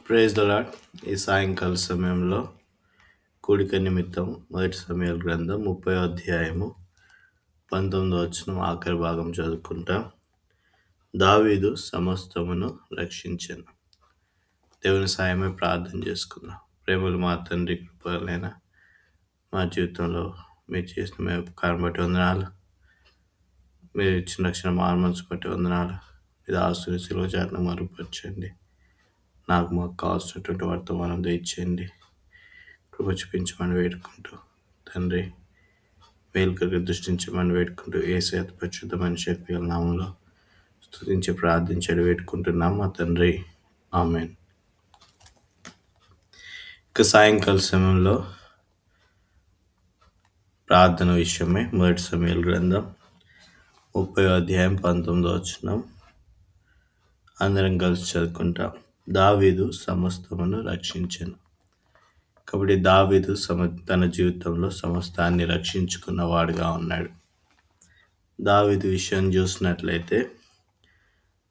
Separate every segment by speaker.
Speaker 1: Praise the lord. ఈ సాయంకాల సమయంలో కూడిక నిమిత్తం మొదటి సమయాల గ్రంథం 30 అధ్యాయము 19 ఆఖరి భాగం చదువుకుంటా. దావీదు సమస్తమును రక్షించెను. దేవుని సాయమే ప్రార్థన చేసుకుందాం. ప్రేమలు మా తండ్రి, కృపలైన మా జీవితంలో మీరు చేసిన మీ ఉపకారం బట్టి వందనాలు. మీరు ఇచ్చిన రక్షణ మనసు బట్టి వందనాలు. ఇది ఆస్తుని సిలువ చాటున మరుగుపరచండి. మాకు కావాల్సినటువంటి వర్తమానం దయచేయండి. కృప చూపించమని వేడుకుంటూ తండ్రి మేలుకరికి దృష్టించమని వేడుకుంటూ యేసయ్య పరిశుద్ధమైన శక్తి నామంలో స్తుతించి ప్రార్థించడం వేడుకుంటున్నాం మా తండ్రి. ఆమేన్. ఇక సాయంకాల సమయంలో ప్రార్థన విషయమై మొదటి సమయాల గ్రంథం 30 అధ్యాయం 19 అందరం కలిసి చదువుకుంటాం. దావీదు సమస్తమును రక్షించెను. కాబట్టి దావీదు తన జీవితంలో సమస్తాన్ని రక్షించుకున్నవాడుగా ఉన్నాడు. దావీదు విషయం చూసినట్లయితే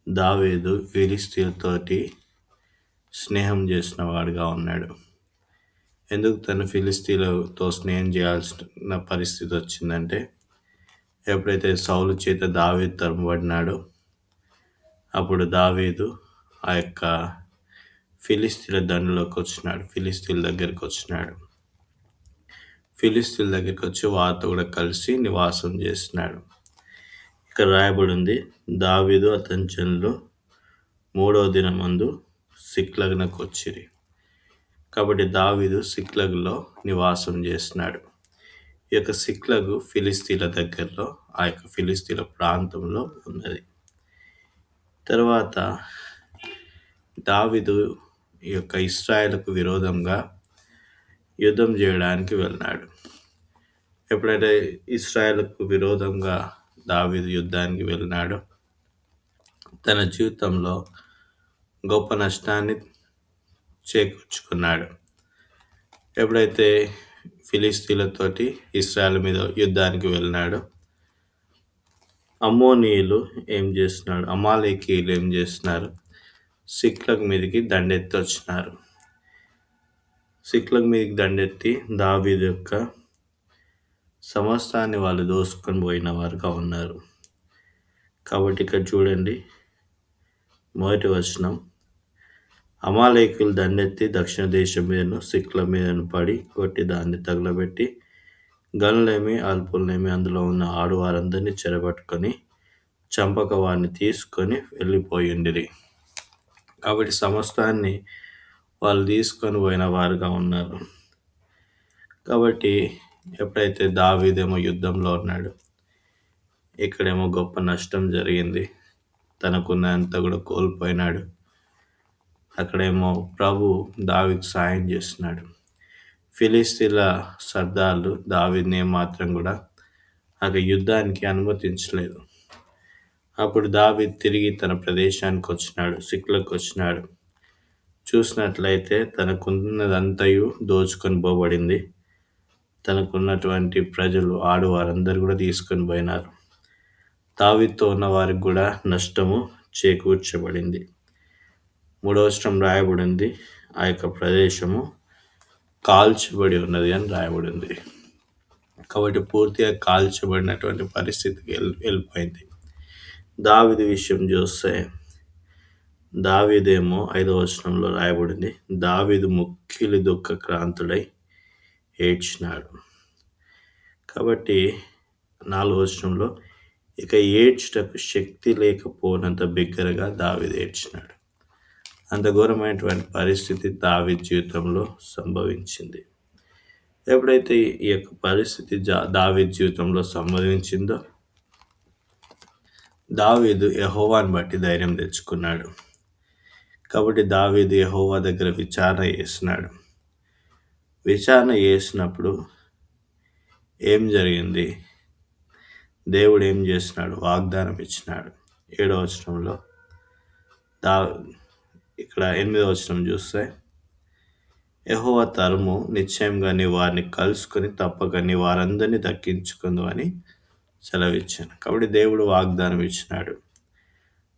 Speaker 1: దావీదు ఫిలిస్తీయులతోటి స్నేహం చేసిన వాడుగా ఉన్నాడు. ఎందుకు తను ఫిలిస్తీయులతో స్నేహం చేయాల్సిన పరిస్థితి వచ్చిందంటే, ఎప్పుడైతే సౌలు చేత దావీదు తరుమబడినాడో అప్పుడు దావీదు ఆ యొక్క ఫిలిస్తీయుల దండులోకి వచ్చినాడు. ఫిలిస్తీయుల దగ్గరికి వచ్చి వారితో కూడా కలిసి నివాసం చేస్తున్నాడు. ఇక్కడ రాయబడి ఉంది, దావీదు అతని జనులు 3వ దినమందు సిక్లగునకు వచ్చిరి. కాబట్టి దావీదు సిక్లగులో నివాసం చేస్తున్నాడు. ఈ యొక్క సిక్లగు ఫిలిస్తీన్ల దగ్గరలో, ఆ యొక్క ఫిలిస్తీన్ల ప్రాంతంలో ఉన్నది. తర్వాత దావీదు ఈ యొక్క ఇశ్రాయేలుకు విరోధంగా యుద్ధం చేయడానికి వెళ్ళినాడు. ఎప్పుడైతే ఇశ్రాయేలుకు విరోధంగా దావీదు యుద్ధానికి వెళ్ళినాడో తన జీవితంలో గొప్ప నష్టాన్ని చేకూర్చుకున్నాడు. ఎప్పుడైతే ఫిలిస్తీన్లతోటి ఇశ్రాయేలు మీద యుద్ధానికి వెళ్ళినాడో అమాలేకీయులు ఏం చేస్తున్నారు, సిక్లగ్ మీదకి దండెత్తి వచ్చినారు. సిక్లగ్ మీదకి దండెత్తి దావీదు యొక్క సమస్తాన్ని వాళ్ళు దోసుకొని పోయిన వారుగా ఉన్నారు. కాబట్టి ఇక్కడ చూడండి, మొదటి వచనం, అమాలేకీయులు దండెత్తి దక్షిణ దేశం మీదను సిక్ల మీదను పడి కొట్టి దాన్ని తగలబెట్టి గనులేమి అల్పులనేమి అందులో ఉన్న ఆడువారందరినీ చెరబట్టుకొని చంపక వారిని తీసుకొని వెళ్ళిపోయిండిరి. కాబట్టి సమస్తాన్ని వాళ్ళు తీసుకొని పోయిన వారుగా ఉన్నారు. కాబట్టి ఎప్పుడైతే దావీదేమో యుద్ధంలో ఉన్నాడు, ఇక్కడేమో గొప్ప నష్టం జరిగింది, తనకున్నంత కూడా కోల్పోయినాడు. అక్కడేమో ప్రభు దావీదుకు సాయం చేస్తున్నాడు. ఫిలిస్తీన్ల సర్దార్లు దావీదుని ఏమాత్రం కూడా అక్కడ యుద్ధానికి అనుమతించలేదు. అప్పుడు దావీదు తిరిగి తన ప్రదేశానికి వచ్చినాడు, సిక్లకు వచ్చినాడు. చూసినట్లయితే తనకున్నదంతయు దోచుకొని పోబడింది. తనకున్నటువంటి ప్రజలు ఆడువారందరూ కూడా తీసుకొని పోయినారు. దావీదుతో ఉన్న వారికి కూడా నష్టము చేకూర్చబడింది. 3వ వచనం రాయబడింది, ఆ యొక్క ప్రదేశము కాల్చబడి ఉన్నది అని రాయబడింది. కాబట్టి పూర్తిగా కాల్చబడినటువంటి పరిస్థితికి వెళ్ళిపోయింది. దావీదు విషయం చూస్తే దావీదేమో 5వ వచనంలో రాయబడింది, దావీదు ముక్కిలి దుఃఖక్రాంతుడై ఏడ్చినాడు. కాబట్టి 4వ వచనంలో, ఇక ఏడ్చుటకు శక్తి లేకపోనంత బిగ్గరగా దావీదు ఏడ్చినాడు. అంత ఘోరమైనటువంటి పరిస్థితి దావీదు జీవితంలో సంభవించింది. ఎప్పుడైతే ఈ యొక్క పరిస్థితి దావీదు జీవితంలో సంభవించిందో దావీదు యెహోవాను బట్టి ధైర్యం తెచ్చుకున్నాడు. కాబట్టి దావీదు యెహోవా దగ్గర విచారణ చేసినాడు. విచారణ చేసినప్పుడు ఏం జరిగింది, దేవుడు ఏం చేసినాడు, వాగ్దానం ఇచ్చినాడు. 7వ వచనంలో ఇక్కడ 8వ వచనం చూస్తే, యెహోవా తరము నిశ్చయంగా నీ వారిని కలుసుకొని తప్పక నీ వారందరినీ దక్కించుకుందు అని సెలవిచ్చాను. కాబట్టి దేవుడు వాగ్దానం ఇచ్చినాడు,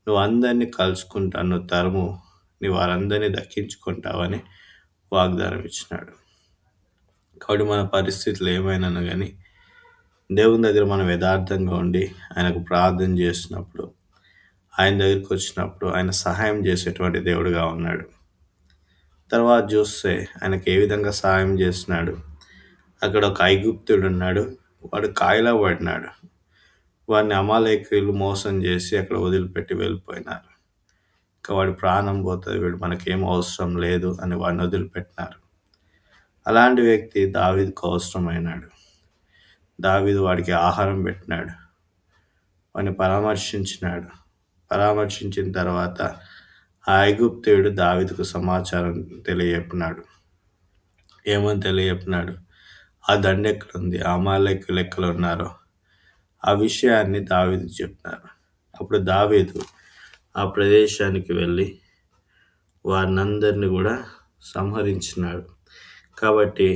Speaker 1: నువ్వు అందరినీ కలుసుకుంటాను, నువ్వు తరము నీ వారందరినీ దక్కించుకుంటావని వాగ్దానం ఇచ్చినాడు. కాబట్టి మన పరిస్థితులు ఏమైనా కానీ దేవుని దగ్గర మనం యథార్థంగా ఉండి ఆయనకు ప్రార్థన చేసినప్పుడు, ఆయన దగ్గరికి వచ్చినప్పుడు ఆయన సహాయం చేసేటువంటి దేవుడుగా ఉన్నాడు. తర్వాత చూస్తే ఆయనకు ఏ విధంగా సహాయం చేస్తున్నాడు. అక్కడ ఒక ఐగుప్తుడు ఉన్నాడు, వాడు కాయలా పడినాడు. వాడిని అమాలేకీయులు మోసం చేసి అక్కడ వదిలిపెట్టి వెళ్ళిపోయినారు. ఇంకా వాడి ప్రాణం పోతుంది, వీడు మనకేం అవసరం లేదు అని వాడిని వదిలిపెట్టినారు. అలాంటి వ్యక్తి దావీదుకు అవసరమైనాడు. దావీదు వాడికి ఆహారం పెట్టినాడు, వాడిని పరామర్శించినాడు. పరామర్శించిన తర్వాత ఆ ఐగుప్తీయుడు దావీదుకు సమాచారం తెలియజెప్పినాడు. ఏమని తెలియజెప్పినాడు? ఆ దండ ఎక్కడుంది, ఆ అమాలేకీయులు ఎక్కడ ఉన్నారో ఆ విషయాన్ని దావీదుకు చెప్పినారు. అప్పుడు దావీదు ఆ ప్రదేశానికి వెళ్ళి వారినందరినీ కూడా సంహరించినాడు. కాబట్టి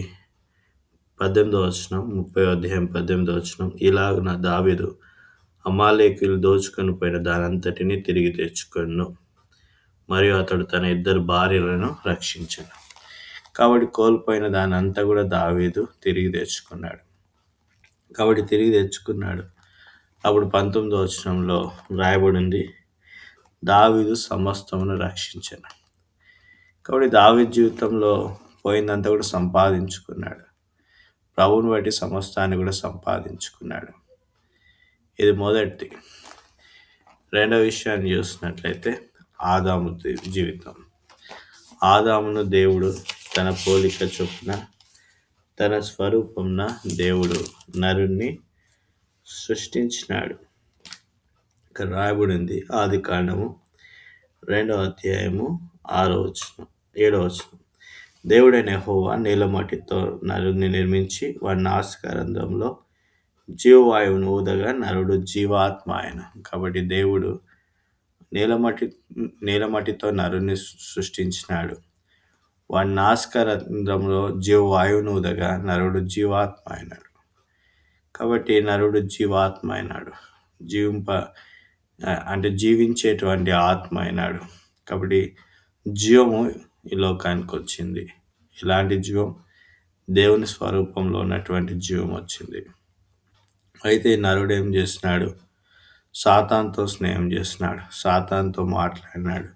Speaker 1: 18వ వచనం, 30వ అధ్యాయం 18వ వచనం, ఇలాగున దావీదు అమాలేకీయులు దోచుకొని పోయిన దానంతటినీ తిరిగి తెచ్చుకొను, మరియు అతడు తన 2 భార్యలను రక్షించాను. కాబట్టి కోల్పోయిన దాని అంతా కూడా దావీదు తిరిగి తెచ్చుకున్నాడు. అప్పుడు 19వ వచనంలో రాయబడింది, దావీదు సమస్తమును రక్షించాను. కాబట్టి దావీదు జీవితంలో పోయిందంతా కూడా సంపాదించుకున్నాడు. ప్రభువుని బట్టి సమస్తాన్ని కూడా సంపాదించుకున్నాడు. ఇది మొదటిది. రెండవ విషయాన్ని చూసినట్లయితే ఆదాము జీవితం. ఆదామును దేవుడు తన పోలిక చొప్పున తన స్వరూపంన దేవుడు నరుణ్ణి సృష్టించినాడు. ఇక్కడ రాయబడింది ఆదికాండము 2వ అధ్యాయము 6వ వచనం, 7వ వచనం. దేవుడైన యెహోవా నీలమట్టితో నరుణ్ణి నిర్మించి వాడి నాసికారంధ్రంలో జీవవాయువును ఊదగా నరుడు జీవాత్మ ఆయను. కాబట్టి దేవుడు నీలమట్టితో నరుణ్ణి సృష్టించినాడు. వాడి నాసికారంధ్రంలో జీవవాయువును ఊదగా నరుడు జీవాత్మ అయినాడు. కాబట్టి నరుడు జీవాత్మ అయినాడు, జీవించేటువంటి ఆత్మ అయినాడు. కాబట్టి జీవము ఈ లోకానికి వచ్చింది. ఇలాంటి జీవం దేవుని స్వరూపంలో ఉన్నటువంటి జీవం వచ్చింది. అయితే నరుడు ఏం చేస్తున్నాడు? సాతానుతో స్నేహం చేస్తున్నాడు, సాతానుతో మాట్లాడినాడు.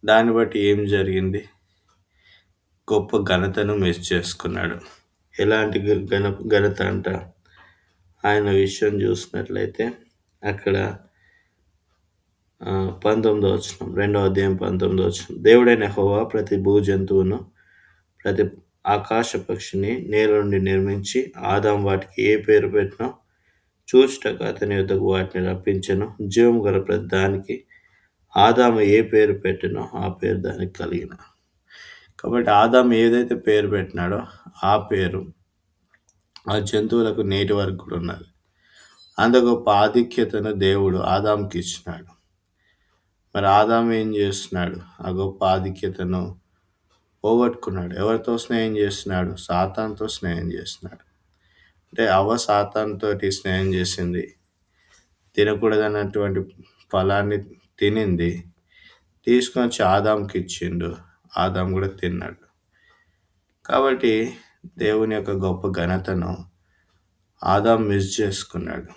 Speaker 1: దాన్ని బట్టి ఏం జరిగింది? గొప్ప ఘనతను మిస్ చేసుకున్నాడు. ఎలాంటి ఘనత అంట? ఆయన విషయం చూసినట్లయితే అక్కడ 19వ వచనం, 2వ అధ్యాయం 19వ వచనం, దేవుడైన యెహోవా ప్రతి భూజంతువును ప్రతి ఆకాశ పక్షిని నేల నుండి నిర్మించి ఆదాము వాటికి ఏ పేరు పెట్టినో చూచుటకు అతని యొద్దకు వాటిని రప్పించెను. జీవం గల ప్రతి దానికి ఆదాము ఏ పేరు పెట్టినో ఆ పేరు దానికి కలిగిన. కాబట్టి ఆదాము ఏదైతే పేరు పెట్టినాడో ఆ పేరు ఆ జంతువులకు నేటి వరకు కూడా ఉన్నది. అంత గొప్ప ఆధిక్యతను దేవుడు ఆదాముకి ఇచ్చినాడు. మరి ఆదాము ఏం చేస్తున్నాడు? ఆ గొప్ప ఆధిక్యతను పోగొట్టుకున్నాడు. ఎవరితో స్నేహం చేస్తున్నాడు? సాతానుతో స్నేహం చేస్తున్నాడు. అంటే అవ్వ సాతానుతోటి స్నేహం చేసింది, తినకూడదన్నటువంటి ఫలాన్ని తినింది, తీసుకొని వచ్చి ఆదాముకి ఇచ్చిండు, ఆదాము కూడా తిన్నాడు. కాబట్టి దేవుని యొక్క గొప్ప ఘనతను ఆదాము మిస్ చేసుకున్నాడు.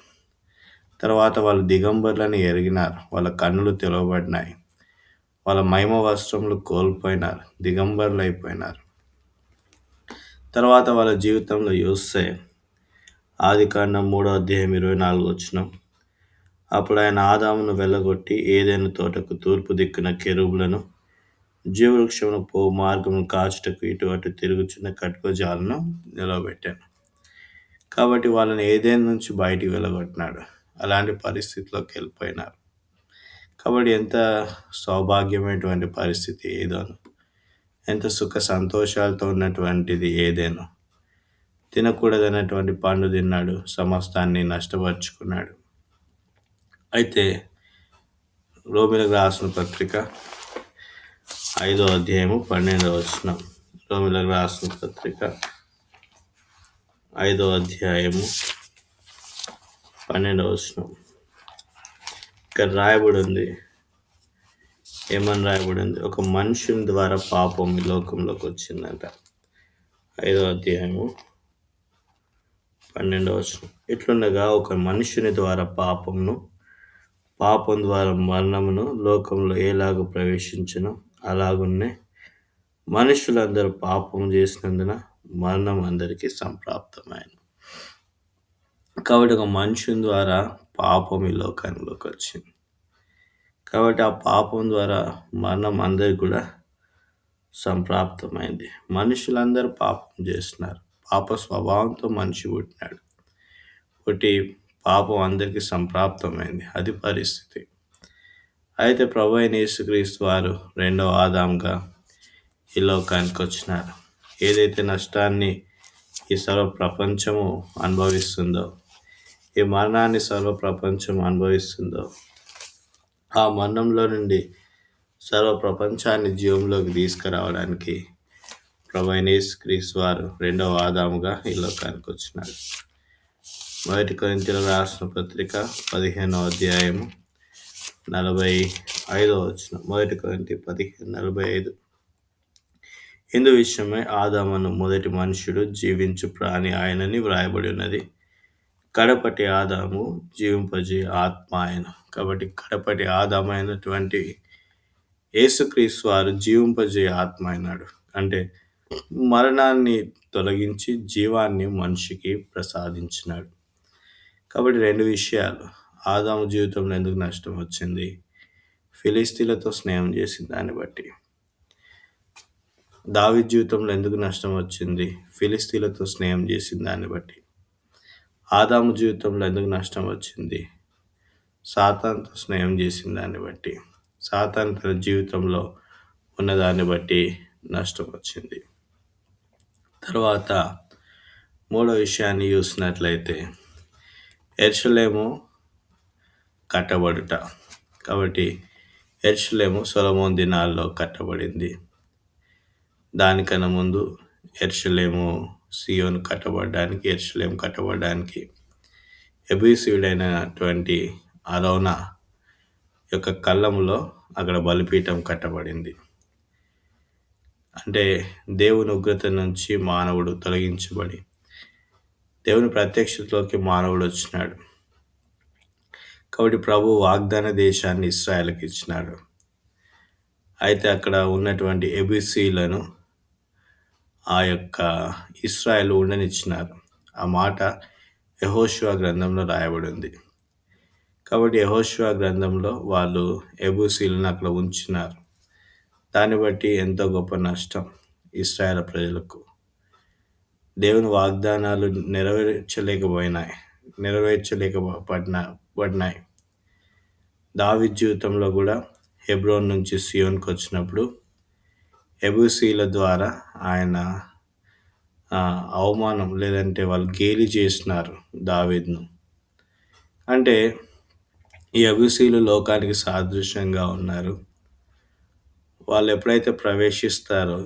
Speaker 1: తర్వాత వాళ్ళు దిగంబరులను ఎరిగినారు, వాళ్ళ కన్నులు తెరవబడినాయి, వాళ్ళ మహిమ వస్త్రములు కోల్పోయినారు, దిగంబరులు అయిపోయినారు. తర్వాత వాళ్ళ జీవితంలో చూస్తే ఆదికాండం 3వ అధ్యాయం 24వ వచనం, అప్పుడు ఆయన ఆదామును వెళ్ళగొట్టి ఏదైనా తోటకు తూర్పు దిక్కున కెరూబులను జీవవృక్షమును పో మార్గమును కాచుటకు ఇటు అటు తిరుగుచున్న కట్కజాలను నిలవబెట్టాను. కాబట్టి వాళ్ళని ఏదైనా నుంచి బయటికి వెళ్ళగొట్టినాడు. అలాంటి పరిస్థితిలోకి వెళ్ళిపోయినారు. కాబట్టి ఎంత సౌభాగ్యమైనటువంటి పరిస్థితి ఏదోను, ఎంత సుఖ సంతోషాలతో ఉన్నటువంటిది ఏదేనో. తినకూడదన్నటువంటి పండు తిన్నాడు, సమస్తాన్ని నష్టపరుచుకున్నాడు. అయితే రోమీయులకు రాసిన పత్రిక 5వ అధ్యాయము 12వ వచనం, రోమీయులకు రాసిన పత్రిక 5వ అధ్యాయము 12వ వచనం, ఇక్కడ రాయబడి ఉంది, ఏమని రాయబడింది? ఒక మనుషుని ద్వారా పాపం ఈ లోకంలోకి వచ్చిందంట. 5వ అధ్యాయము 12వ వచనం. ఇట్లుండగా ఒక మనుషుని ద్వారా పాపం ద్వారా మరణమును లోకంలో ఎలాగ ప్రవేశించునో అలాగున్నే మనుషులందరూ పాపం చేసినందున మరణం అందరికీ సంప్రాప్తమైంది. కాబట్టి ఒక మనుషుని ద్వారా పాపం ఈ లోకంలోకి వచ్చింది. కాబట్టి ఆ పాపం ద్వారా మరణం అందరికి కూడా సంప్రాప్తమైంది. మనుషులందరూ పాపం చేస్తున్నారు. పాప స్వభావంతో మనిషి పుట్టినాడు. పుట్టి పాపం అందరికీ సంప్రాప్తమైంది. అది పరిస్థితి. అయితే ప్రభువైన యేసుక్రీస్తు వారు రెండవ ఆదాముగా ఈ లోకానికి వచ్చినారు. ఏదైతే నష్టాన్ని ఈ సర్వ ప్రపంచము అనుభవిస్తుందో, ఈ మరణాన్ని సర్వ ప్రపంచం అనుభవిస్తుందో, ఆ మరణంలో నుండి సర్వ ప్రపంచాన్ని జీవంలోకి తీసుకురావడానికి ప్రభువైన యేసుక్రీస్తు వారు రెండవ ఆదాముగా ఈ లోకానికి వచ్చినాడు. 1 కొరింథీయులకు రాసిన పత్రిక 15వ అధ్యాయము 45వ వచనం. 1 కొరింథీ 15:45. ఇందు విషయమై ఆదామును మొదటి మనుష్యుడు జీవించు ప్రాణి ఆయనని వ్రాయబడి ఉన్నది. కడపటి ఆదాము జీవింపజేయ ఆత్మ ఆయన. కాబట్టి కడపటి ఆదాము అయినటువంటి యేసుక్రీస్తు వారు జీవింపజేయ ఆత్మ అయినాడు. అంటే మరణాన్ని తొలగించి జీవాన్ని మనిషికి ప్రసాదించినాడు. కాబట్టి 2 విషయాలు. ఆదాము జీవితంలో ఎందుకు నష్టం వచ్చింది? ఫిలిస్తీన్లతో స్నేహం చేసిన దాన్ని బట్టి. దావీదు జీవితంలో ఎందుకు నష్టం వచ్చింది? ఫిలిస్తీన్లతో స్నేహం చేసిన దాన్ని బట్టి. ఆదాము జీవితంలో ఎందుకు నష్టం వచ్చింది? సాతానుతో స్నేహం చేసిన దాన్ని బట్టి. సాతాను తన జీవితంలో ఉన్నదాన్ని బట్టి నష్టం వచ్చింది. తర్వాత 3వ విషయాన్ని చూసినట్లయితే యెరూషలేము కట్టబడుట. కాబట్టి యెరూషలేము సొలొమోను దినాల్లో కట్టబడింది. దానికన్నా ముందు యెరూషలేము కట్టబడడానికి ఎబూసీయుడైనటువంటి అరౌనా యొక్క కళ్ళంలో అక్కడ బలిపీఠం కట్టబడింది. అంటే దేవుని ఉగ్రత నుంచి మానవుడు తొలగించబడి దేవుని ప్రత్యక్షతలోకి మానవుడు వచ్చినాడు. కాబట్టి ప్రభు వాగ్దాన దేశాన్ని ఇశ్రాయేలుకి ఇచ్చినాడు. అయితే అక్కడ ఉన్నటువంటి ఎబూసీయులను ఆ యొక్క ఇశ్రాయేలు ఉండనిచ్చినారు. ఆ మాట యెహోషువ గ్రంథంలో రాయబడి ఉంది. కాబట్టి యెహోషువ గ్రంథంలో వాళ్ళు ఎబూసీయులను అక్కడ ఉంచినారు. దాన్ని బట్టి ఎంతో గొప్ప నష్టం ఇశ్రాయేలు ప్రజలకు. దేవుని వాగ్దానాలు నెరవేర్చలేకపోబడినాయి. దావీదు జీవితంలో కూడా హెబ్రోన్ నుంచి సియోన్కి వచ్చినప్పుడు ఎబూసీయుల ద్వారా ఆయన అవమానం లేదంటే వాళ్ళు గేలి చేసినారు దావీదును. అంటే ఈ ఎబూసీయులు లోకానికి సాదృశ్యంగా ఉన్నారు. వాళ్ళు ఎప్పుడైతే ప్రవేశిస్తారో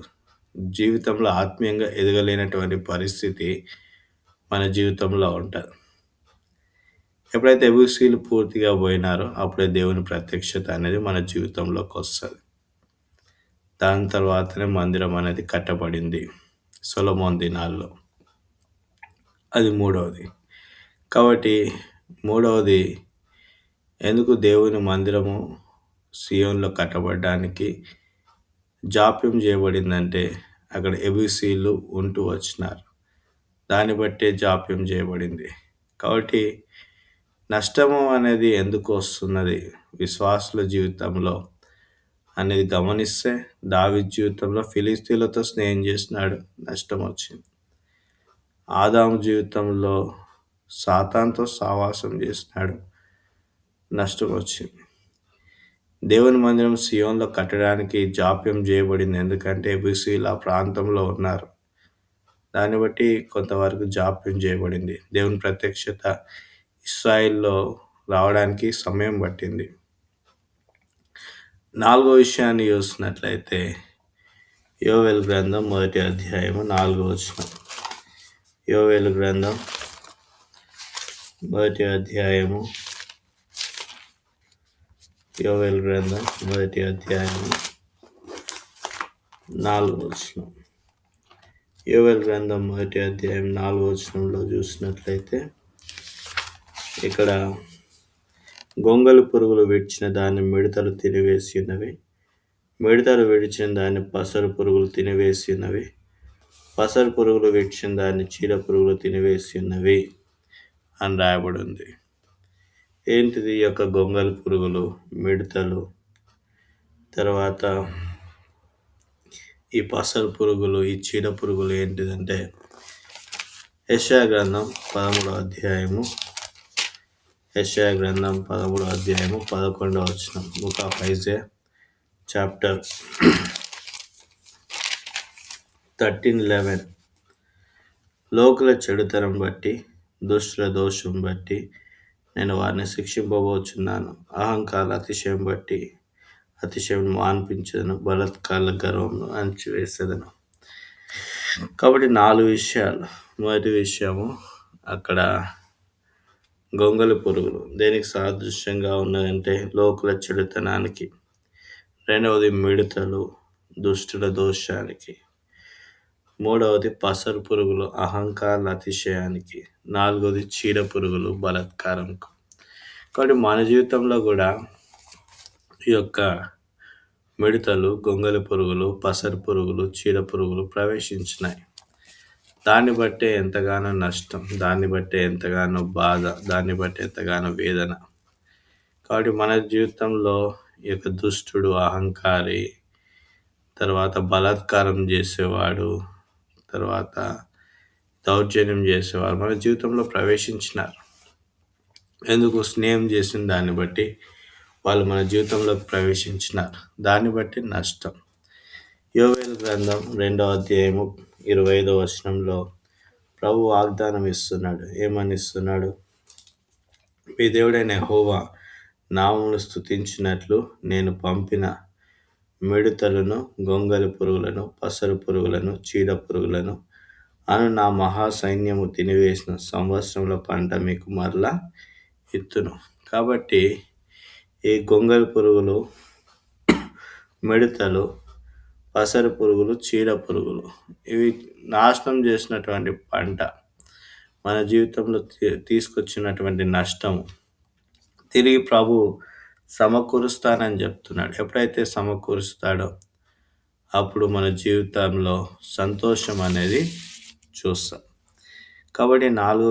Speaker 1: జీవితంలో ఆత్మీయంగా ఎదగలేనటువంటి పరిస్థితి మన జీవితంలో ఉంటుంది. ఎప్పుడైతే ఎబూసీయులు పూర్తిగా పోయినారో అప్పుడే దేవుని ప్రత్యక్షత అనేది మన జీవితంలోకి వస్తుంది. దాని తర్వాతనే మందిరం అనేది కట్టబడింది సొలొమోను దినాల్లో. అది 3వది. కాబట్టి 3వది ఎందుకు దేవుని మందిరము సియోన్లో కట్టబడడానికి జాప్యం చేయబడిందంటే అక్కడ ఎబూసీయులు ఉంటూ వచ్చినారు. దాన్ని బట్టే జాప్యం చేయబడింది. కాబట్టి నష్టము అనేది ఎందుకు వస్తున్నది విశ్వాసుల జీవితంలో అనేది గమనిస్తే దావీదు జీవితంలో ఫిలిస్తీన్లతో స్నేహం చేసినాడు, నష్టం వచ్చింది. ఆదాము జీవితంలో సాతానుతో సావాసం చేసినాడు, నష్టం వచ్చింది. దేవుని మందిరం సియోన్లో కట్టడానికి జాప్యం చేయబడింది. ఎందుకంటే ఎబూసీయులు ఆ ప్రాంతంలో ఉన్నారు. దాన్ని బట్టి కొంతవరకు జాప్యం చేయబడింది. దేవుని ప్రత్యక్షత ఇశ్రాయేల్లో రావడానికి సమయం పట్టింది. 4వ విషయాన్ని చూసినట్లయితే యోవేలు గ్రంథం 1వ అధ్యాయము 4వ వచనం. యోవేలు గ్రంథం 1వ అధ్యాయము యోవేలు గ్రంథం 1 4 యోవేలు గ్రంథం 1 చూసినట్లయితే ఇక్కడ గొంగలి పురుగులు విడిచిన దాన్ని మిడతలు తినివేసి ఉన్నవి, మిడతలు విడిచిన దాన్ని పసరు పురుగులు తినివేసి ఉన్నవి, పసరు పురుగులు విడిచిన దాన్ని చీడ పురుగులు తినివేసి ఉన్నవి అని రాయబడి ఉంది. ఏంటిది ఈ యొక్క గొంగలి పురుగులు, మిడతలు, తర్వాత ఈ పసరు పురుగులు, ఈ చీడ పురుగులు ఏంటిదంటే యెషయా గ్రంథం 11 బుక్ ఆఫ్ ఐజయా చాప్టర్ 13:11. లోకుల చెడుతనం బట్టి, దుష్టుల దోషం బట్టి నేను వారిని శిక్షింపబోచున్నాను. అహంకార అతిశయం బట్టి అతిశయం మాన్పించదను, బలత్కారుల గర్వంను అణచివేసేదను. కాబట్టి 4 విషయాలు. మొదటి విషయము అక్కడ గొంగలి పురుగులు దేనికి సాదృశ్యంగా ఉన్నదంటే లోకుల చెడుతనానికి. రెండవది మిడతలు దుష్టుల దోషానికి. మూడవది పసరు పురుగులు అహంకార అతిశయానికి. నాలుగవది చీడ పురుగులు బలత్కారంకు. కాబట్టి మన జీవితంలో కూడా ఈ యొక్క మిడతలు, గొంగలి పురుగులు, పసరు పురుగులు, చీడ పురుగులు ప్రవేశించినాయి. దాన్ని బట్టే ఎంతగానో నష్టం, దాన్ని బట్టే ఎంతగానో బాధ, దాన్ని బట్టే ఎంతగానో వేదన. కాబట్టి మన జీవితంలో ఈ యొక్క దుష్టుడు, అహంకారి, తర్వాత బలాత్కారం చేసేవాడు, తర్వాత దౌర్జన్యం చేసేవారు మన జీవితంలో ప్రవేశించినారు. ఎందుకు? స్నేహం చేసిన దాన్ని బట్టి వాళ్ళు మన జీవితంలోకి ప్రవేశించినారు. దాన్ని బట్టి నష్టం. యోవేలు గ్రంథం 2:25 ప్రభు వాగ్దానం ఇస్తున్నాడు. ఏమని ఇస్తున్నాడు? మీ దేవుడైన యెహోవా నామమును స్తుతించినట్లు నేను పంపిన మిడతలను, గొంగలి పురుగులను, పసరు పురుగులను, చీడ పురుగులను అను నా మహాసైన్యము తినివేసిన సంవత్సరముల పంట మీకు మరలా ఇత్తును. కాబట్టి ఈ గొంగలి పురుగులు, మిడతలు, పసరు పురుగులు, చీడ పురుగులు ఇవి నాశనం చేసినటువంటి పంట, మన జీవితంలో తీసుకొచ్చినటువంటి నష్టము తిరిగి ప్రభు సమకూరుస్తానని చెప్తున్నాడు. ఎప్పుడైతే సమకూరుస్తాడో అప్పుడు మన జీవితంలో సంతోషం అనేది చూస్తాం. కాబట్టి నాలుగో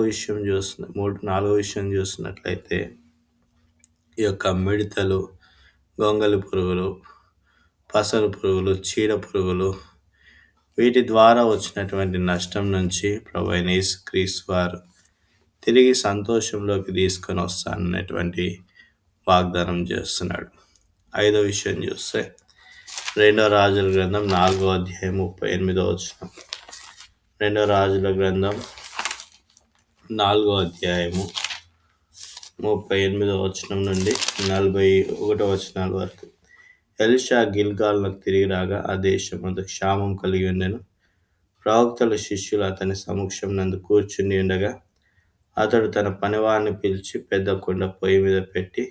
Speaker 1: విషయం చూసినట్లయితే ఈ యొక్క మిడతలు, గొంగలి పురుగులు, పసరు పురుగులు, చీడ పురుగులు వీటి ద్వారా వచ్చినటువంటి నష్టం నుంచి ప్రభు అయిన యేసుక్రీస్తు వారు తిరిగి సంతోషంలోకి తీసుకొని వస్తాననేటువంటి వాగ్దానం చేస్తున్నాడు. ఐదో విషయం చూస్తే 2 రాజుల గ్రంథం 4:38. 2 రాజుల గ్రంథం 4:38 నుండి 41 వరకు. ఎలీషా గిల్గాలునకు తిరిగి రాగా ఆ దేశం అంత క్షామం కలిగి ఉండెను. ప్రవక్తల శిష్యులు అతని సమక్షం నందు కూర్చుని ఉండగా అతడు తన పనివారిని పిలిచి పెద్ద కుండ పొయ్యి మీద పెట్టి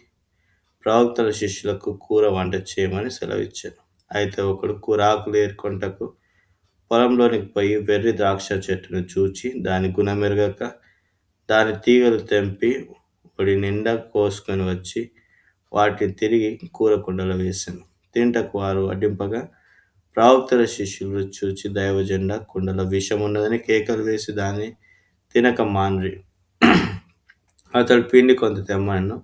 Speaker 1: ప్రవక్తల శిష్యులకు కూర వంట చేయమని సెలవిచ్చాను. అయితే ఒకడు కూరాకులు ఏరుకొంటకు పొలంలోనికి పోయి వెర్రి ద్రాక్ష చెట్టును చూచి దాని గుణమెరగక దాని తీగలు తెంపి ఒడి నిండా కోసుకొని వచ్చి వాటిని తిరిగి కూర కుండలో వేశాను. తింటకు వారు వడ్డింపగా ప్రవక్తల శిష్యులు చూచి దైవజెండా కుండలో విషం ఉన్నదని కేకలు వేసి దాన్ని తినక మాన్రి. అతడు పిండి కొంత తెమ్మను.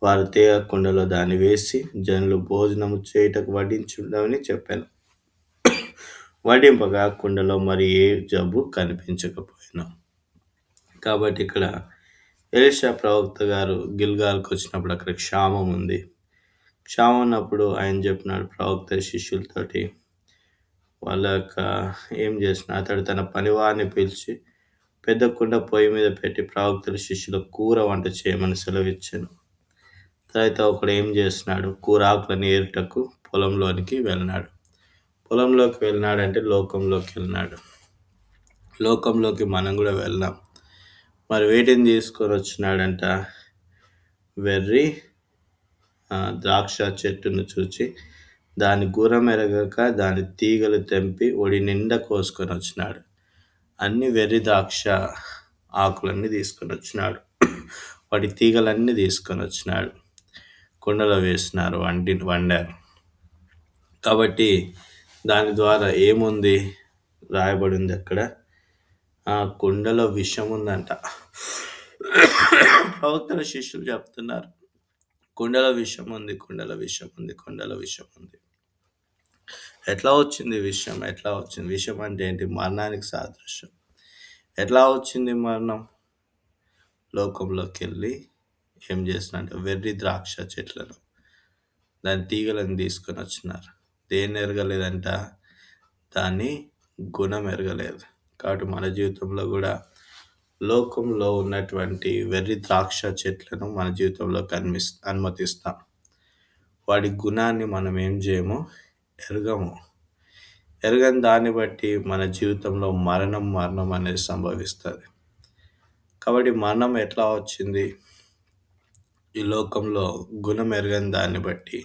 Speaker 1: వారు తీగ కుండలో దాన్ని వేసి జనులు భోజనము చేయుటకు వడ్డించుదామని చెప్పాను. వడ్డింపగా కుండలో మరి ఏ జబ్బు కనిపించకపోయాను. కాబట్టి ఇక్కడ ఎలీషా ప్రవక్త గారు గిల్గాల్కి వచ్చినప్పుడు అక్కడ క్షామం ఉంది. క్షామం ఉన్నప్పుడు ఆయన చెప్పినాడు ప్రవక్త శిష్యులతోటి, వాళ్ళ యొక్క ఏం చేసిన అతడు తన పనివారిని పిలిచి పెద్ద కుండ పొయ్యి మీద పెట్టి ప్రవక్తల శిష్యులకు కూర వంట చేయమని సెలవిచ్చాను. తర్వాత ఒకడు ఏం చేస్తున్నాడు? కూరాకులను ఏరుటకు పొలంలోకి వెళ్ళినాడు. పొలంలోకి వెళ్ళినాడంటే లోకంలోకి వెళ్ళినాడు. లోకంలోకి మనం కూడా వెళ్ళాం. మరి వీటిని తీసుకొని వచ్చినాడంట వెర్రి ద్రాక్ష చెట్టును చూచి దాని గురమెరగక దాని తీగలు తెంపి ఒడి నిండా కోసుకొని వచ్చినాడు. అన్ని వెర్రి ద్రాక్ష ఆకులన్నీ తీసుకొని వచ్చినాడు. వాటి తీగలన్నీ తీసుకొని వచ్చినాడు. కుండలో వేసినారు, వండారు. కాబట్టి దాని ద్వారా ఏముంది రాయబడింది అక్కడ? ఆ కుండలో విషం ఉందంట. ప్రవక్తల శిష్యులు చెప్తున్నారు, కుండలో విషం ఉంది, కుండలో విషం ఉంది, కుండలో విషం ఉంది. ఎట్లా వచ్చింది విషం? ఎట్లా వచ్చింది విషం? అంటే ఏంటి? మరణానికి సాదృశ్యం. ఎట్లా వచ్చింది మరణం? లోకంలోకి వెళ్ళి ఏం చేసినంటే వెర్రి ద్రాక్ష చెట్లను, దాని తీగలను తీసుకొని వచ్చినారు. దేన్ని ఎరగలేదంట? దాన్ని గుణం ఎరగలేదు. కాబట్టి మన జీవితంలో కూడా లోకంలో ఉన్నటువంటి వెర్రి ద్రాక్ష చెట్లను మన జీవితంలో అనుమతిస్తాం. వాడి గుణాన్ని మనం ఏం చేయము? ఎరగము. ఎరగని దాన్ని బట్టి మన జీవితంలో మరణం అనేది సంభవిస్తుంది. కాబట్టి మరణం ఎట్లా వచ్చింది? ఈ లోకంలో గుణం ఎరగని దాన్ని బట్టి,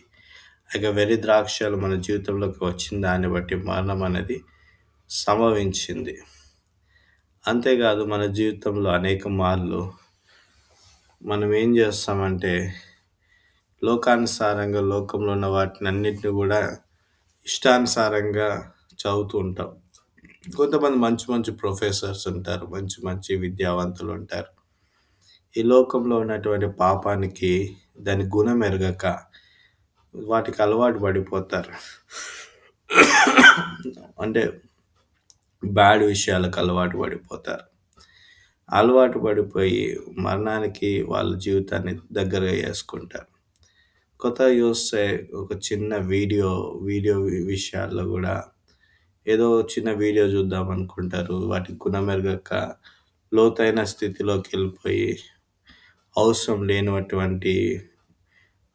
Speaker 1: ఇక వెర్రి ద్రాక్షలు మన జీవితంలోకి వచ్చిన దాన్ని బట్టి మరణం అనేది సంభవించింది. అంతేకాదు, మన జీవితంలో అనేక మార్లు మనం ఏం చేస్తామంటే లోకానుసారంగా లోకంలో ఉన్న వాటిని అన్నిటిని కూడా ఇష్టానుసారంగా చదువుతూ ఉంటాం. కొంతమంది మంచి మంచి ప్రొఫెసర్స్ ఉంటారు, మంచి మంచి విద్యావంతులు ఉంటారు. ఈ లోకంలో ఉన్నటువంటి పాపానికి దాని గుణం ఎరగక వాటికి అలవాటు పడిపోతారు. అంటే బ్యాడ్ విషయాలకు అలవాటు పడిపోతారు. అలవాటు పడిపోయి మరణానికి వాళ్ళ జీవితాన్ని దగ్గరగా చేసుకుంటారు. కొత్తగా చూస్తే ఒక చిన్న వీడియో విషయాల్లో కూడా ఏదో చిన్న వీడియో చూద్దాం అనుకుంటారు. వాటికి గుణం ఎరగక లోతైన స్థితిలోకి వెళ్ళిపోయి అవసరం లేనటువంటి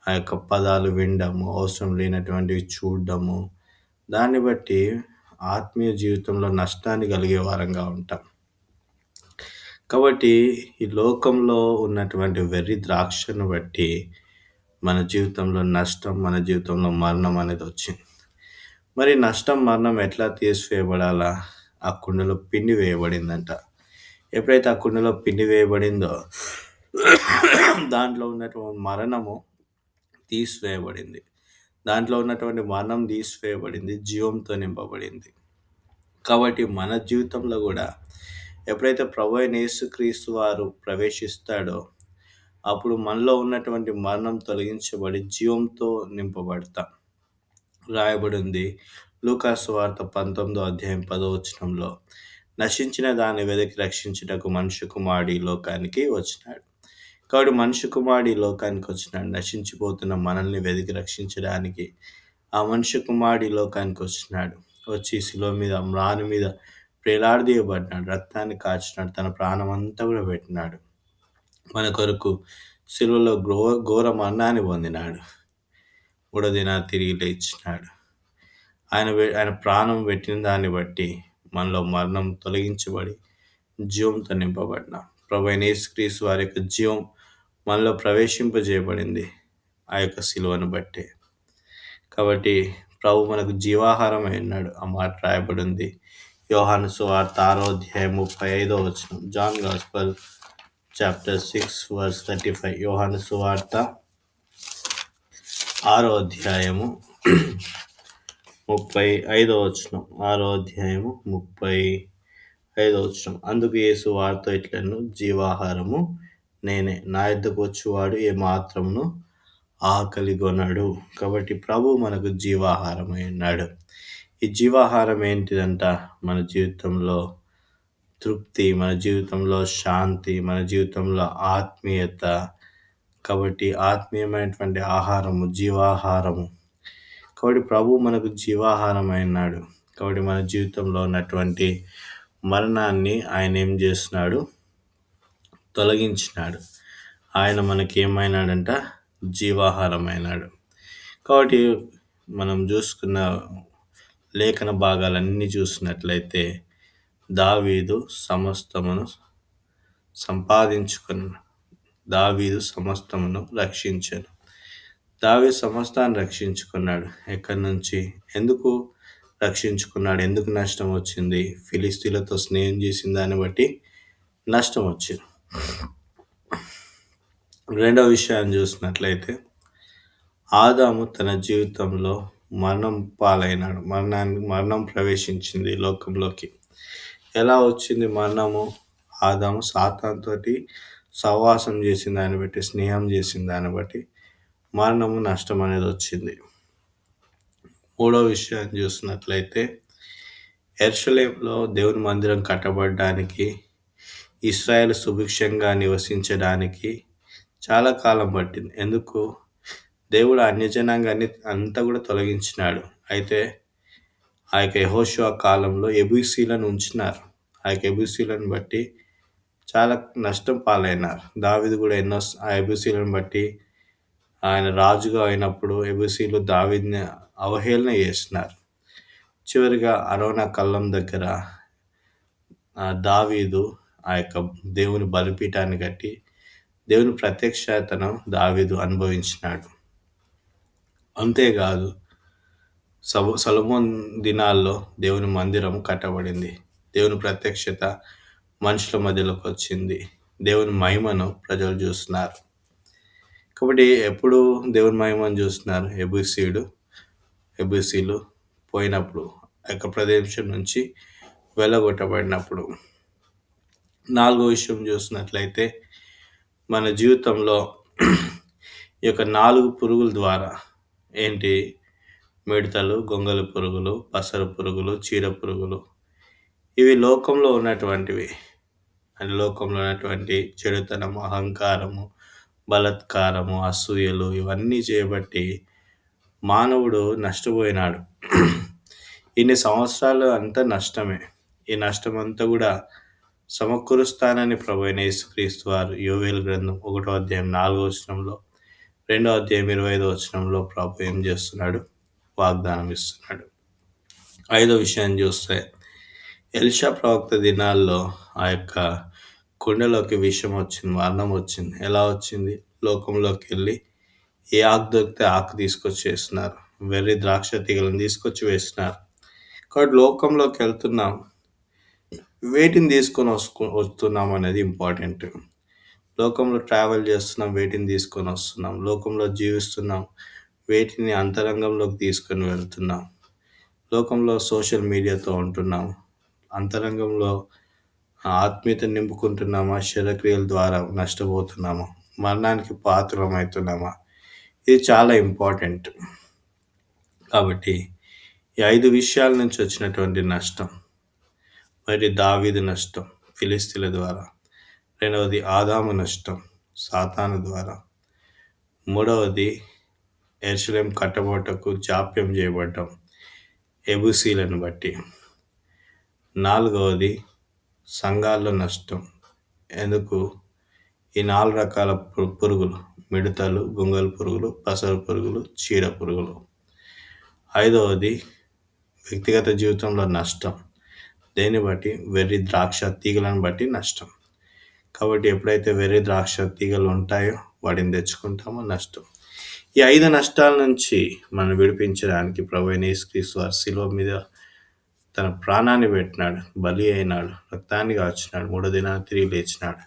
Speaker 1: ఆ యొక్క పదాలు వినడము, అవసరం లేనటువంటివి చూడడము, దాన్ని బట్టి ఆత్మీయ జీవితంలో నష్టాన్ని కలిగే వారంగా ఉంటాం. కాబట్టి ఈ లోకంలో ఉన్నటువంటి వెర్రి ద్రాక్షను బట్టి మన జీవితంలో నష్టం, మన జీవితంలో మరణం అనేది వచ్చింది. మరి నష్టం, మరణం ఎట్లా తీసివేయబడాలా? ఆ కుండలో పిండి వేయబడిందంట. ఎప్పుడైతే ఆ కుండలో పిండి వేయబడిందో దాంట్లో ఉన్నటువంటి మరణము తీసివేయబడింది. దాంట్లో ఉన్నటువంటి మరణం తీసివేయబడింది, జీవంతో నింపబడింది. కాబట్టి మన జీవితంలో కూడా ఎప్పుడైతే ప్రభువైన యేసుక్రీస్తు వారు ప్రవేశిస్తాడో అప్పుడు మనలో ఉన్నటువంటి మరణం తొలగించబడి జీవంతో నింపబడతాం. రాయబడింది లూకా సువార్త 19:10 నశించిన దాన్ని వెదకి రక్షించుటకు మనుష్య కుమారుడు ఈ లోకానికి వచ్చినాడు. కాబట్టి మనుష్య కుమారుడు ఈ లోకానికి వచ్చినాడు. నశించిపోతున్న మనల్ని వెదికి రక్షించడానికి ఆ మనుష్య కుమారుడు ఈ లోకానికి వచ్చినాడు. వచ్చి శిలువ మీద, మ్రాను మీద ప్రేలాడదీయబడినాడు, రక్తాన్ని కాచినాడు, తన ప్రాణం అంతా కూడా పెట్టినాడు. మన కొరకు శిలువలో ఘోర మరణాన్ని పొందినాడు. 3వ దినాన తిరిగి లేచినాడు. ఆయన ప్రాణం పెట్టిన దాన్ని బట్టి మనలో మరణం తొలగించబడి జీవంతో నింపబడిన ప్రభువైన యేసుక్రీస్తు వారి యొక్క జీవం మనలో ప్రవేశింపజేయబడింది ఆ యొక్క శిలువను బట్టే. కాబట్టి ప్రభు మనకు జీవాహారం అయినాడు. ఆ మాట రాయబడింది యోహాను సువార్త 6:35. John gospel chapter 6:35. యోహాను సువార్త 6:35. 6:35. అందుకు యేసు వారితో ఇట్లనెను, జీవాహారము నేనే, నా యొద్దకు వచ్చువాడు ఏ మాత్రమును ఆకలిగొనడు. కాబట్టి ప్రభు మనకు జీవాహారమై ఉన్నాడు. ఈ జీవాహారం ఏంటిదంట? మన జీవితంలో తృప్తి, మన జీవితంలో శాంతి, మన జీవితంలో ఆత్మీయత. కాబట్టి ఆత్మీయమైనటువంటి ఆహారము జీవాహారము. కాబట్టి ప్రభు మనకు జీవాహారమై ఉన్నాడు. కాబట్టి మన జీవితంలో ఉన్నటువంటి మరణాన్ని ఆయన ఏం చేస్తున్నాడు? తొలగించినాడు. ఆయన మనకి ఏమైనాడంట? జీవాహారమైనాడు. కాబట్టి మనం చూసుకున్న లేఖన భాగాలన్నీ చూసినట్లయితే దావీదు సమస్తమును సంపాదించుకున్నాడు, దావీదు సమస్తమును రక్షించాను, దావీదు సమస్తాన్ని రక్షించుకున్నాడు. ఎక్కడి నుంచి? ఎందుకు రక్షించుకున్నాడు? ఎందుకు నష్టం వచ్చింది? ఫిలిస్తీన్లతో స్నేహం చేసిన దాన్ని బట్టి నష్టం వచ్చింది. రెండవ విషయాన్ని చూసినట్లయితే ఆదాము తన జీవితంలో మరణం పాలైనాడు. మరణం ప్రవేశించింది లోకంలోకి. ఎలా వచ్చింది మరణము? ఆదాము సాతానుతోటి సహవాసం చేసిన దాన్ని బట్టి, స్నేహం చేసిన దాన్ని బట్టి మరణము, నష్టం అనేది వచ్చింది. మూడో విషయాన్ని చూసినట్లయితే యెరూషలేములో దేవుని మందిరం కట్టబడడానికి, ఇశ్రాయేలు సుభిక్షంగా నివసించడానికి చాలా కాలం పట్టింది. ఎందుకు? దేవుడు అన్యజనాంగాన్ని అంతా కూడా తొలగించినాడు. అయితే ఆ యొక్క యెహోషువ కాలంలో యెబూసీలను ఉంచినారు. ఆ యొక్క యెబూసీలను బట్టి చాలా నష్టం పాలైనారు. దావీదు కూడా ఆ యెబూసీలను బట్టి ఆయన రాజుగా అయినప్పుడు యెబూసీలు దావీదుని అవహేళన చేసినారు. చివరిగా అరోనా కళ్ళం దగ్గర దావీదు ఆ యొక్క దేవుని బలిపీఠాన్ని కట్టి దేవుని ప్రత్యక్షతను దావీదు అనుభవించినాడు. అంతేకాదు, సొలొమోన్ దినాల్లో దేవుని మందిరం కట్టబడింది. దేవుని ప్రత్యక్షత మనుషుల మధ్యలోకి వచ్చింది. దేవుని మహిమను ప్రజలు చూస్తున్నారు. కాబట్టి ఎప్పుడు దేవుని మహిమను చూస్తున్నారు? యెబూసీలు పోయినప్పుడు, ఆ యొక్క ప్రదేశం నుంచి వెళ్ళగొట్టబడినప్పుడు. నాలుగో విషయం చూసినట్లయితే మన జీవితంలో ఈ యొక్క 4 పురుగుల ద్వారా ఏంటి? మిడతలు, గొంగళి పురుగులు, పసర పురుగులు, చీడ పురుగులు, ఇవి లోకంలో ఉన్నటువంటివి. అండ్ లోకంలో ఉన్నటువంటి చెడుతనము, అహంకారము, బలాత్కారము, అసూయలు, ఇవన్నీ చేయబట్టి మానవుడు నష్టపోయినాడు. ఇన్ని సంవత్సరాలు అంతా నష్టమే. ఈ నష్టం అంతా కూడా సమకూరుస్తానని ప్రభువైన యేసుక్రీస్తు వారు యోవేలు గ్రంథం 1వ అధ్యాయం 4వ వచనంలో, 2వ అధ్యాయం 25వ వచనంలో ప్రభు ఏం చేస్తున్నాడు? వాగ్దానం ఇస్తున్నాడు. ఐదో విషయాన్ని చూస్తే ఎలీషా ప్రవక్త దినాల్లో ఆ యొక్క కుండలోకి విషం వచ్చింది, మరణం వచ్చింది. ఎలా వచ్చింది? లోకంలోకి వెళ్ళి ఏ ఆకు దొరికితే ఆకు తీసుకొచ్చి వేస్తున్నారు. వెర్రి ద్రాక్ష తీగలను తీసుకొచ్చి వేస్తున్నారు. కాబట్టి లోకంలోకి వెళ్తున్నాం, వేటిని తీసుకొని వస్తున్నాం అనేది ఇంపార్టెంట్. లోకంలో ట్రావెల్ చేస్తున్నాం, వేటిని తీసుకొని వస్తున్నాం. లోకంలో జీవిస్తున్నాం, వేటిని అంతరంగంలోకి తీసుకొని వెళ్తున్నాం. లోకంలో సోషల్ మీడియాతో ఉంటున్నాం, అంతరంగంలో ఆత్మీయత నింపుకుంటున్నామా? శరీరక్రియల ద్వారా నష్టపోతున్నామా? మరణానికి పాత్రమవుతున్నామా? ఇది చాలా ఇంపార్టెంట్. కాబట్టి ఈ 5 విషయాల నుంచి వచ్చినటువంటి నష్టం, మరి దావీదు నష్టం ఫిలిస్తీన్ల ద్వారా, రెండవది ఆదాము నష్టం సాతాను ద్వారా, మూడవది యెరూషలేము కట్టబోటకు జాప్యం చేయబడ్డం యెబూసీలను బట్టి, నాలుగవది సంఘాల్లో నష్టం. ఎందుకు? ఈ 4 రకాల పురుగులు, మిడతలు, గొంగళి పురుగులు, పసర పురుగులు, చీడ పురుగులు. ఐదవది వ్యక్తిగత జీవితంలో నష్టం. దేన్ని బట్టి? వెర్రి ద్రాక్ష తీగలను బట్టి నష్టం. కాబట్టి ఎప్పుడైతే వెర్రి ద్రాక్ష తీగలు ఉంటాయో వాటిని తెచ్చుకుంటామో నష్టం. ఈ 5 నష్టాల నుంచి మనం విడిపించడానికి ప్రభువైన యేసుక్రీస్తు వారు శిలువ మీద తన ప్రాణాన్ని పెట్టినాడు, బలి అయినాడు, రక్తాన్ని కాచినాడు, 3వ దినాన తిరిగి లేచినాడు.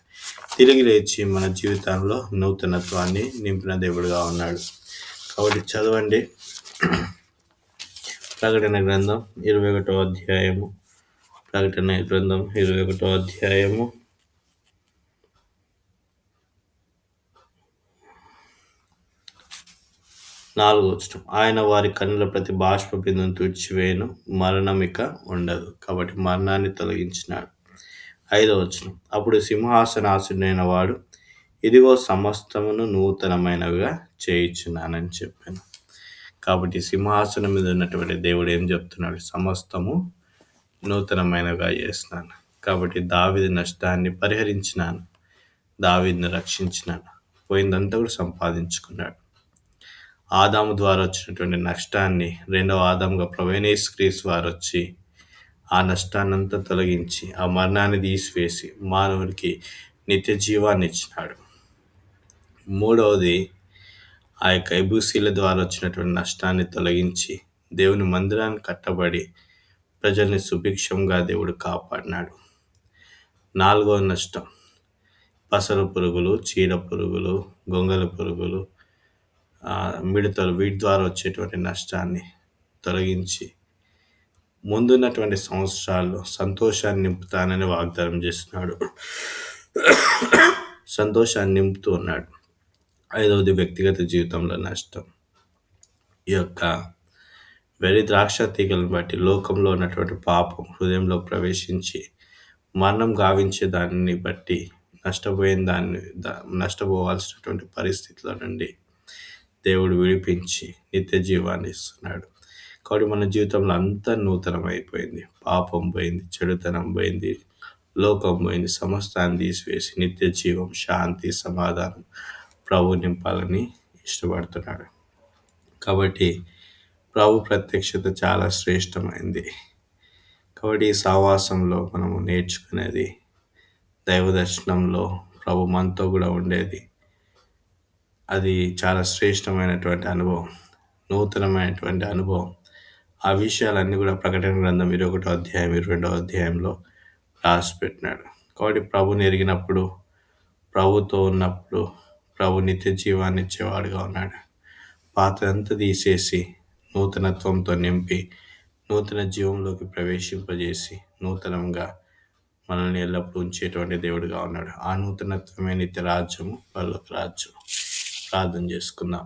Speaker 1: తిరిగి లేచి మన జీవితంలో నూతనత్వాన్ని నింపిన దేవుడుగా ఉన్నాడు. కాబట్టి చదవండి ప్రకటన గ్రంథం 21వ అధ్యాయము. ప్రకటన గ్రంథం 21వ అధ్యాయము 4వ వచనం. ఆయన వారి కన్నుల ప్రతి బాష్ప బిందువును తుడిచివేయను, మరణం ఇక ఉండదు. కాబట్టి మరణాన్ని తొలగించినాడు. 5వ వచనం. అప్పుడు సింహాసనాసీనుడైన వాడు, ఇదిగో సమస్తమును నూతనమైనవిగా చేయుచున్నానని చెప్పాను. కాబట్టి సింహాసనం మీద ఉన్నటువంటి దేవుడు ఏం చెప్తున్నాడు? సమస్తము నూతనమైనవిగా చేస్తున్నాను. కాబట్టి దావీదు నష్టాన్ని పరిహరించినాను, దావీదుని రక్షించినాను, పోయిందంతా కూడా సంపాదించుకున్నాడు. ఆదాము ద్వారా వచ్చినటువంటి నష్టాన్ని రెండవ ఆదాముగా ప్రభువైన యేసుక్రీస్తు వారు వచ్చి ఆ నష్టాన్నంతా తొలగించి, ఆ మరణాన్ని తీసివేసి మానవునికి నిత్య జీవాన్ని ఇచ్చినాడు. మూడవది ఆ యొక్క ఎబూసీల ద్వారా వచ్చినటువంటి నష్టాన్ని తొలగించి దేవుని మందిరాన్ని కట్టబడి ప్రజల్ని సుభిక్షంగా దేవుడు కాపాడినాడు. 4వ నష్టం పసరు పురుగులు, చీడ పురుగులు, గొంగళి పురుగులు, మిడతలు వీటి ద్వారా వచ్చేటువంటి నష్టాన్ని తొలగించి ముందున్నటువంటి సంవత్సరాల్లో సంతోషాన్ని నింపుతానని వాగ్దానం చేస్తున్నాడు. సంతోషాన్ని నింపుతూ ఉన్నాడు. 5వది వ్యక్తిగత జీవితంలో నష్టం. ఈ యొక్క వెర్రి ద్రాక్ష తీగలను బట్టి లోకంలో ఉన్నటువంటి పాపం హృదయంలో ప్రవేశించి మరణం గావించే దానిని బట్టి నష్టపోవాల్సినటువంటి పరిస్థితుల నుండి దేవుడు విడిపించి నిత్య జీవాన్ని ఇస్తున్నాడు. కాబట్టి మన జీవితంలో అంతా నూతనమైపోయింది. పాపం పోయింది, చెడుతనం పోయింది, లోకం పోయింది, సమస్తాన్ని తీసివేసి నిత్య జీవం, శాంతి, సమాధానం ప్రభు నింపాలని ఇష్టపడుతున్నాడు. కాబట్టి ప్రభు ప్రత్యక్షత చాలా శ్రేష్టమైంది. కాబట్టి ఈ సహవాసంలో మనము నేర్చుకునేది, దైవ దర్శనంలో ప్రభు మనతో కూడా ఉండేది, అది చాలా శ్రేష్టమైనటువంటి అనుభవం, నూతనమైనటువంటి అనుభవం. ఆ విషయాలన్నీ కూడా ప్రకటన గ్రంథం 21వ అధ్యాయం 22వ అధ్యాయంలో రాసిపెట్టినాడు. కాబట్టి ప్రభుని ఎరిగినప్పుడు, ప్రభుతో ఉన్నప్పుడు ప్రభు నిత్య జీవాన్ని ఇచ్చేవాడుగా ఉన్నాడు. పాతదంతా తీసేసి నూతనత్వంతో నింపి నూతన జీవంలోకి ప్రవేశింపజేసి నూతనంగా మనల్ని ఎల్లప్పుడూ ఉంచేటువంటి దేవుడిగా ఉన్నాడు. ఆ నూతనత్వమే నిత్య రాజ్యము, పరలోక రాజ్యం. ప్రార్థన చేసుకుందాం.